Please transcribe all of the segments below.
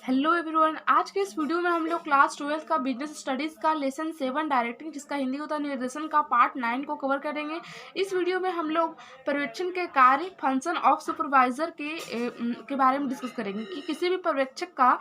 Hello everyone. आज के इस वीडियो में हम लोग क्लास 12 का बिजनेस स्टडीज़ का लेसन 7 डायरेक्टिंग जिसका हिंदी होता है निर्देशन का पार्ट 9 को कवर करेंगे। इस वीडियो में हम लोग पर्यवेक्षण के कार्य फंक्शन ऑफ सुपरवाइजर के बारे में डिस्कस करेंगे कि किसी भी पर्यवेक्षक का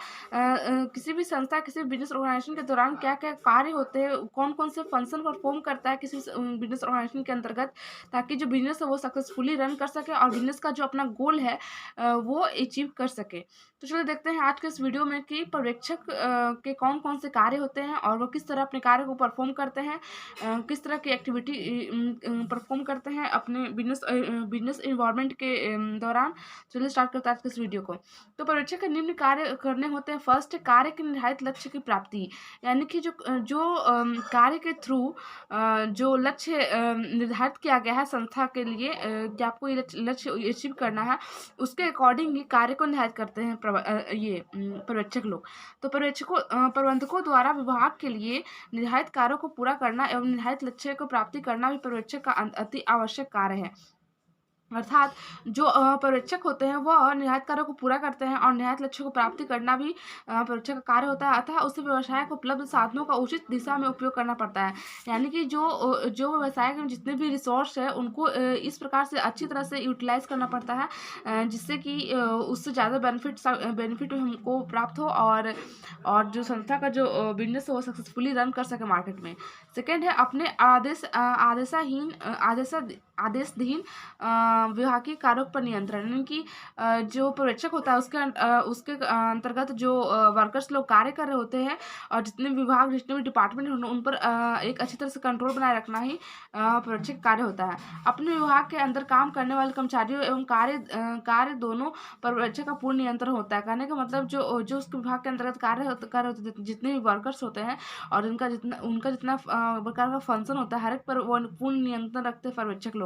किसी भी संस्था किसी भी बिजनेस ऑर्गेनाइजेशन के दौरान क्या क्या कार्य होते हैं, कौन कौन से फंक्शन परफॉर्म करता है किसी बिजनेस ऑर्गेनाइजेशन के अंतर्गत, ताकि जो बिजनेस है वो सक्सेसफुली रन कर सके और बिजनेस का जो अपना गोल है वो अचीव कर सके। तो चलिए देखते हैं आज के इस वीडियो में कि पर्यवेक्षक के कौन कौन से कार्य होते हैं और वो किस तरह अपने कार्य को परफॉर्म करते हैं, किस तरह की एक्टिविटी परफॉर्म करते हैं अपने बिजनेस इन्वायरमेंट के दौरान। चलिए स्टार्ट करते हैं आज के इस वीडियो को। तो पर्यवेक्षक के निम्न कार्य करने होते हैं। फर्स्ट, कार्य के निर्धारित लक्ष्य की प्राप्ति, यानी कि जो जो कार्य के थ्रू जो लक्ष्य निर्धारित किया गया है संस्था के लिए कि आपको ये लक्ष्य अचीव करना है, उसके अकॉर्डिंग ही कार्य को निर्धारित करते हैं पर्यवेक्षक लोग। तो प्रबंधकों द्वारा विभाग के लिए निर्धारित कार्यों को पूरा करना एवं निर्धारित लक्ष्य को प्राप्ति करना भी पर्यवेक्षक का अति आवश्यक कार्य है। अर्थात जो पर्यवेक्षक होते हैं वह निर्धारित कार्यों को पूरा करते हैं और निर्धारित लक्ष्य को प्राप्ति करना भी पर्यवेक्षक का कार्य होता है। अतः उसे व्यवसाय को उपलब्ध साधनों का उचित दिशा में उपयोग करना पड़ता है, यानी कि जो व्यवसाय के जितने भी रिसोर्स है उनको इस प्रकार से अच्छी तरह से यूटिलाइज करना पड़ता है जिससे कि उससे ज़्यादा बेनिफिट हमको प्राप्त हो और जो संस्था का जो बिजनेस है वो सक्सेसफुली रन कर सके मार्केट में। सेकेंड है अपने आदेशहीन विभागीय कार्यों पर नियंत्रण, यानी कि जो पर्यवेक्षक होता है उसके अंतर्गत जो वर्कर्स लोग कार्य कर रहे होते हैं और जितने विभाग जितने भी डिपार्टमेंट उन पर एक अच्छी तरह से कंट्रोल बनाए रखना ही पर्यवेक्षक कार्य होता है। अपने विभाग के अंदर काम करने वाले कर्मचारियों एवं कार्य दोनों पर्यवेक्षक का पूर्ण नियंत्रण होता है। कहने का मतलब जो उसके विभाग के अंतर्गत कार्य होते हैं, जितने भी वर्कर्स होते हैं और उनका जितना प्रकार का फंक्शन होता है हर एक पर वो पूर्ण नियंत्रण रखते हैं पर्यवेक्षक लोग।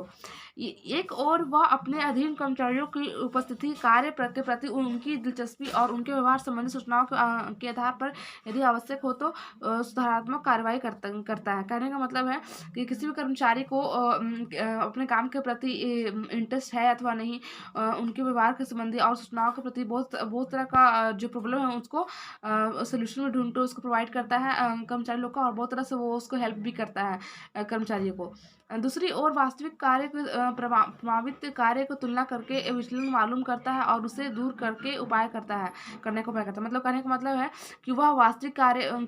एक और वह अपने अधीन कर्मचारियों की उपस्थिति कार्य के प्रति उनकी दिलचस्पी और उनके व्यवहार संबंधी सूचनाओं के आधार पर यदि आवश्यक हो तो सुधारात्मक कार्रवाई करता है। कहने का मतलब है कि किसी भी कर्मचारी को अपने काम के प्रति इंटरेस्ट है अथवा नहीं, उनके व्यवहार के संबंधी और सूचनाओं के प्रति बहुत तरह का जो प्रॉब्लम है उसको सोल्यूशन में ढूंढते उसको प्रोवाइड करता है कर्मचारी लोग का, और बहुत तरह से वो उसको हेल्प भी करता है कर्मचारियों को। दूसरी ओर वास्तविक कार्य के प्रभावित कार्य को तुलना करके विचलन मालूम करता है और उसे दूर करके उपाय करता है। मतलब कहने का मतलब है कि वह वास्तविक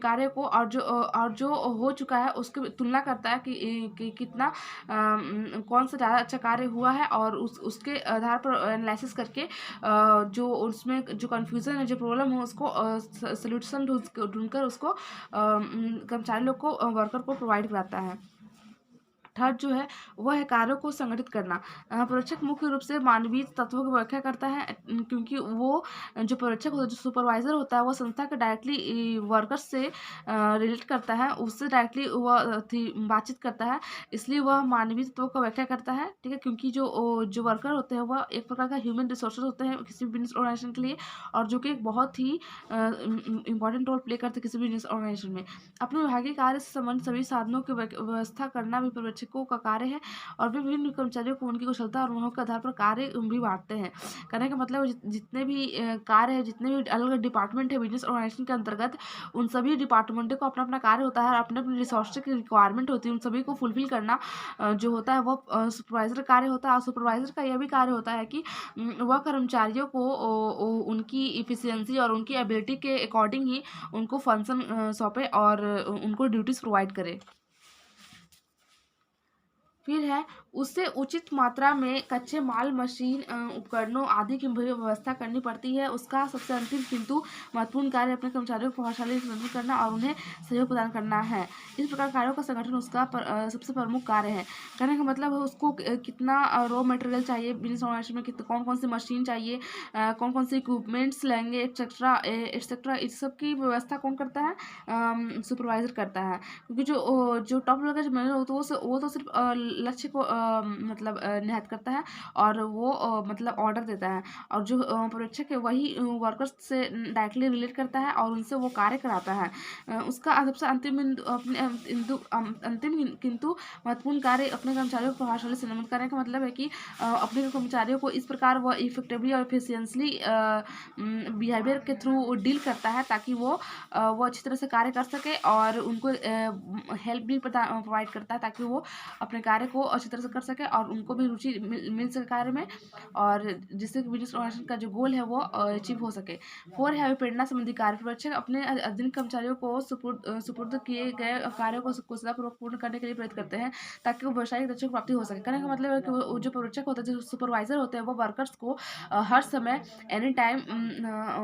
कार्य को और जो हो चुका है उसकी तुलना करता है कि कितना कौन सा ज़्यादा अच्छा कार्य हुआ है और उसके आधार पर एनालिसिस करके जो उसमें जो कन्फ्यूज़न है जो प्रॉब्लम है उसको सॉल्यूशन ढूंढकर उसको कर्मचारी लोग को वर्कर को प्रोवाइड कराता है। थर्ड जो है वह है कार्यों को संगठित करना। पर्यवेक्षक मुख्य रूप से मानवीय तत्वों की व्याख्या करता है, क्योंकि वो जो पर्यवेक्षक होता है जो सुपरवाइजर होता है वो संस्था के डायरेक्टली वर्कर्स से रिलेट करता है, उससे डायरेक्टली वह बातचीत करता है, इसलिए वह मानवीय तत्वों का व्याख्या करता है। ठीक है, क्योंकि जो वर्कर होते हैं वह एक प्रकार का ह्यूमन रिसोर्सेज होते हैं किसी भी बिजनेस ऑर्गेनाइजेशन के लिए, और जो कि एक बहुत ही इंपॉर्टेंट रोल प्ले करते हैं किसी भी बिजनेस ऑर्गेनाइजेशन में। अपने विभागीय कार्य से संबंधित सभी साधनों की व्यवस्था करना भी पर्यवेक्षकों का कार्य है, और वे विभिन्न कर्मचारियों को उनकी कुशलता और अनुभव के आधार पर कार्य भी बांटते हैं। कहने का मतलब जितने भी कार्य है, जितने भी अलग अलग डिपार्टमेंट है बिजनेस ऑर्गेनाइजेशन के अंतर्गत, उन सभी डिपार्टमेंटों को अपना अपना कार्य होता है, अपने अपने रिसोर्स की रिक्वायरमेंट होती है, उन सभी को फुलफिल करना जो होता है वो सुपरवाइजर कार्य होता है। और सुपरवाइजर का यह भी कार्य होता है कि वह कर्मचारियों को उनकी इफिशियंसी और उनकी एबिलिटी के अकॉर्डिंग ही उनको फंक्शन सौंपे और उनको ड्यूटीज़ प्रोवाइड करे। फिर है उससे उचित मात्रा में कच्चे माल, मशीन, उपकरणों आदि की भी व्यवस्था करनी पड़ती है। उसका सबसे अंतिम किंतु महत्वपूर्ण कार्य अपने कर्मचारियों को प्रभावशाली संगठन करना और उन्हें सहयोग प्रदान करना है। इस प्रकार कार्यों का संगठन उसका सबसे प्रमुख कार्य है। कहने का मतलब है उसको कितना रॉ मटेरियल चाहिए बिजनेस ऑर्गेनाइजेशन में, कितना कौन कौन सी मशीन चाहिए, कौन कौन से इक्विपमेंट्स लेंगे, एक्सेट्रा इस सब की व्यवस्था कौन करता है, सुपरवाइजर करता है। क्योंकि जो टॉप लेवल का जो मैनेजर होता है वो तो सिर्फ लक्ष्य को मतलब नियत करता है और वो मतलब ऑर्डर देता है, और जो पर्यवेक्षक है वही वर्कर्स से डायरेक्टली रिलेट करता है और उनसे वो कार्य कराता है। उसका सबसे अंतिम बिंदु अपने अंतिम किंतु महत्वपूर्ण कार्य अपने कर्मचारियों को प्रभावशाली से नियमित करने का मतलब है कि अपने कर्मचारियों को इस प्रकार वह इफेक्टिवली और एफिशिएंटली बिहेवियर के थ्रू डील करता है, ताकि वो अच्छी तरह से कार्य कर सके, और उनको हेल्प भी प्रोवाइड करता है ताकि वो अपने कार्य को अच्छी तरह से कर सके और उनको भी रुचि मिल सके कार्य में, और जिससे कि बिजनेस ऑर्गेनाइजेशन का जो गोल है वो अचीव हो सके। 4 है प्रेरणा संबंधी कार्य। पर्यवेक्षक अपने अधीन कर्मचारियों को सुपुर्द किए गए कार्यों को कुशलतापूर्वक पूर्ण करने के लिए प्रेरित करते हैं, ताकि वो व्यावसायिक लक्ष्यों को प्राप्ति हो सके। कहने का मतलब है कि वो जो पर्यवेक्षक होता है, जो सुपरवाइजर होते हैं, वो वर्कर्स को हर समय एनी टाइम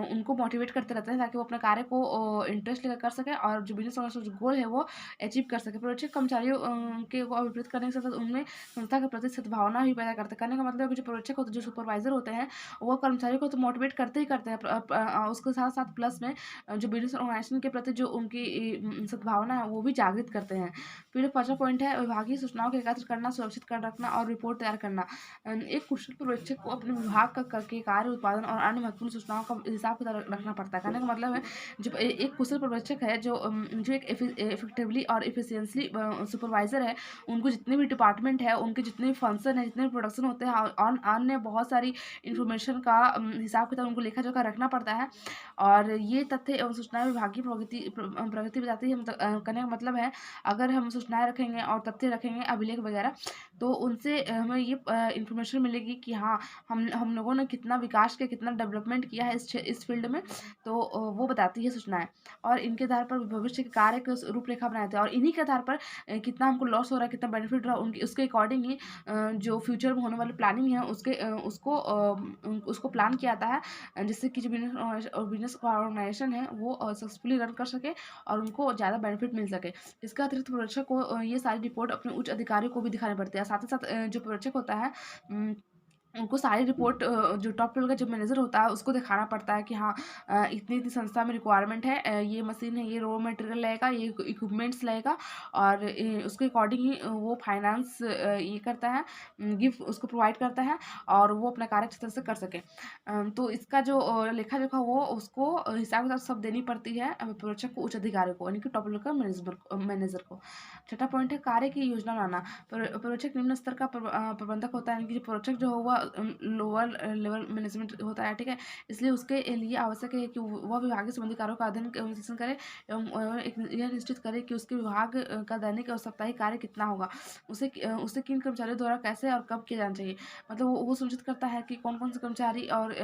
उनको मोटिवेट करते रहते हैं, ताकि वो अपने कार्य को इंटरेस्ट लेकर कर सके और जो बिजनेस ऑर्गेनाइजेशन जो गोल है वो अचीव कर सके। पर्यवेक्षक कर्मचारियों के को अभिप्रेत करने के साथ उनमें संस्था के प्रति सद्भावना भी पैदा करते हैं। कहने का मतलब है कि जो पर्यवेक्षक होते हैं, जो सुपरवाइजर होते हैं, वो कर्मचारियों को तो मोटिवेट करते ही करते हैं, उसके साथ साथ प्लस में जो बिजनेस ऑर्गेनाइजेशन के प्रति जो उनकी सद्भावना है वो भी जागृत करते हैं। फिर 5वां पॉइंट है विभागीय सूचनाओं को एकत्र करना, सुरक्षित कर रखना और रिपोर्ट तैयार करना। एक कुशल पर्यवेक्षक को अपने विभाग के कार्य, उत्पादन और अन्य महत्वपूर्ण सूचनाओं का हिसाब किताब रखना पड़ता है। कहने का मतलब है जो एक कुशल पर्यवेक्षक है, जो एक इफेक्टिवली और इफिशियंटली सुपरवाइजर है, उनको जितने भी डिपार्टमेंट है, उनके जितने भी फंक्शन है, जितने भी प्रोडक्शन होते हैं और अन्य बहुत सारी इन्फॉर्मेशन का हिसाब किताब उनको लेखा जोखा रखना पड़ता है, और ये तथ्य एवं सूचनाएं विभागीय प्रगति बताती है। मतलब कहने का मतलब है, अगर हम सूचनाएं रखेंगे और तथ्य रखेंगे, अभिलेख वगैरह, तो उनसे हमें ये इन्फॉर्मेशन मिलेगी कि हाँ, हम लोगों ने कितना विकास किया, कितना डेवलपमेंट किया है इस फील्ड में, तो वो बताती है सूचनाएं। और इनके आधार पर भविष्य के कार्य की रूपरेखा बनाते हैं, और इन्हीं के आधार पर कितना हमको लॉस हो रहा है, कितना बेनिफिट रहा, उनके उसके अकॉर्डिंग ही जो फ्यूचर में होने वाली प्लानिंग है उसको प्लान किया जाता है, जिससे कि जो बिजनेस ऑर्गेनाइजेशन है वो सक्सेसफुली रन कर सके और उनको ज़्यादा बेनिफिट मिल सके। इसका अतिरिक्त पर्यवेक्षक को ये सारी रिपोर्ट अपने उच्च अधिकारियों को भी दिखानी पड़ती है। साथ ही साथ जो पर्यवेक्षक होता है, उनको सारी रिपोर्ट जो टॉप लेवल का जो मैनेजर होता है उसको दिखाना पड़ता है कि हाँ, इतनी संस्था में रिक्वायरमेंट है, ये मशीन है, ये रॉ मटेरियल लगेगा, ये इक्विपमेंट्स लगेगा, और उसके अकॉर्डिंग ही वो फाइनेंस ये करता है, गिफ्ट उसको प्रोवाइड करता है, और वो अपना कार्य अच्छी तरह से कर सके। तो इसका जो लेखा जोखा वो उसको हिसाब किताब सब देनी पड़ती है पर्यवेक्षक को, उच्च अधिकारी को, यानी कि टॉप लेवल का मैनेजर को। छठा पॉइंट है कार्य की योजना बनाना। पर्यवेक्षक निम्न स्तर का प्रबंधक होता है, यानी कि पर्यवेक्षक जो होगा लोअर लेवल मैनेजमेंट होता है, ठीक है। इसलिए उसके लिए आवश्यक है कि वह विभागीय संबंधी कार्यों का अध्ययन एवं विश्लेषण करे, एवं यह निश्चित करे कि उसके विभाग का दैनिक और साप्ताहिक कार्य कितना होगा, उसे किन कर्मचारियों द्वारा कैसे और कब किया जाना चाहिए। मतलब वो सुनिश्चित करता है कि कौन कौन से कर्मचारी और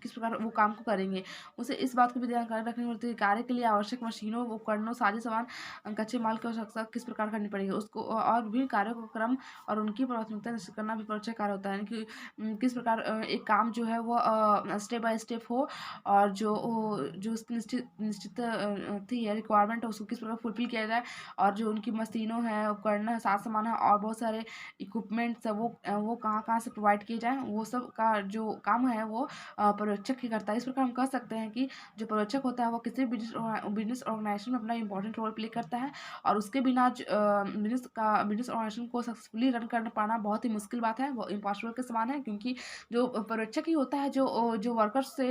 किस प्रकार वो काम को करेंगे। उसे इस बात को भी ध्यान रखनी पड़ती है, कार्य के लिए आवश्यक मशीनों, उपकरणों, साजे सामान, कच्चे माल की आवश्यकता किस प्रकार करनी पड़ेगी उसको, और विभिन्न कार्यों को क्रम और उनकी प्राथमिकता निश्चित करना भी पर्यवेक्षक कार्य होता है, यानी कि किस प्रकार एक काम जो है वो स्टेप बाय स्टेप हो, और जो उसकी निश्चित थी है रिक्वायरमेंट है, उसको किस प्रकार फुलफिल किया जाए, और जो उनकी मशीनों हैं, उपकरण है, साथ सामान है, और बहुत सारे इक्विपमेंट्स है, वो कहाँ कहाँ से प्रोवाइड किए जाएँ, वो सब का जो काम है वो पर्यवेक्षक ही करता है। इस प्रकार हम कह सकते हैं कि जो पर्यवेक्षक होता है वो किसी भी बिजनेस ऑर्गेनाइजेशन में अपना इंपॉर्टेंट रोल प्ले करता है, और उसके बिना बिजनेस ऑर्गेनाइजेशन को सक्सेसफुली रन कर पाना बहुत ही मुश्किल बात है, वो इम्पॉसिबल के समान है, क्योंकि जो पर्यवेक्षक ही होता है जो वर्कर्स से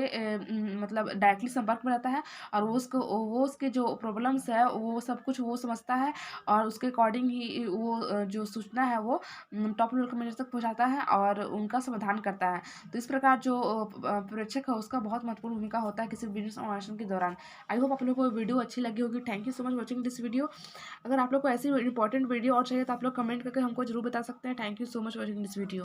मतलब डायरेक्टली संपर्क में रहता है, और वो उसके जो प्रॉब्लम्स है वो सब कुछ वो समझता है, और उसके अकॉर्डिंग ही वो जो सूचना है वो टॉप लेवल के मैनेजर तक पहुँचाता है और उनका समाधान करता है। तो इस प्रकार जो पर्यवेक्षक है उसका बहुत महत्वपूर्ण भूमिका होता है किसी बिजनेस ऑर्गेनाइजेशन के दौरान। आई होप आप लोगों को वीडियो अच्छी लगी होगी। Thank you so much watching this video. अगर आप लोग को ऐसी इंपॉर्टेंट वीडियो और चाहिए तो आप लोग कमेंट करके हमको जरूर बता सकते हैं। Thank you so much watching this video.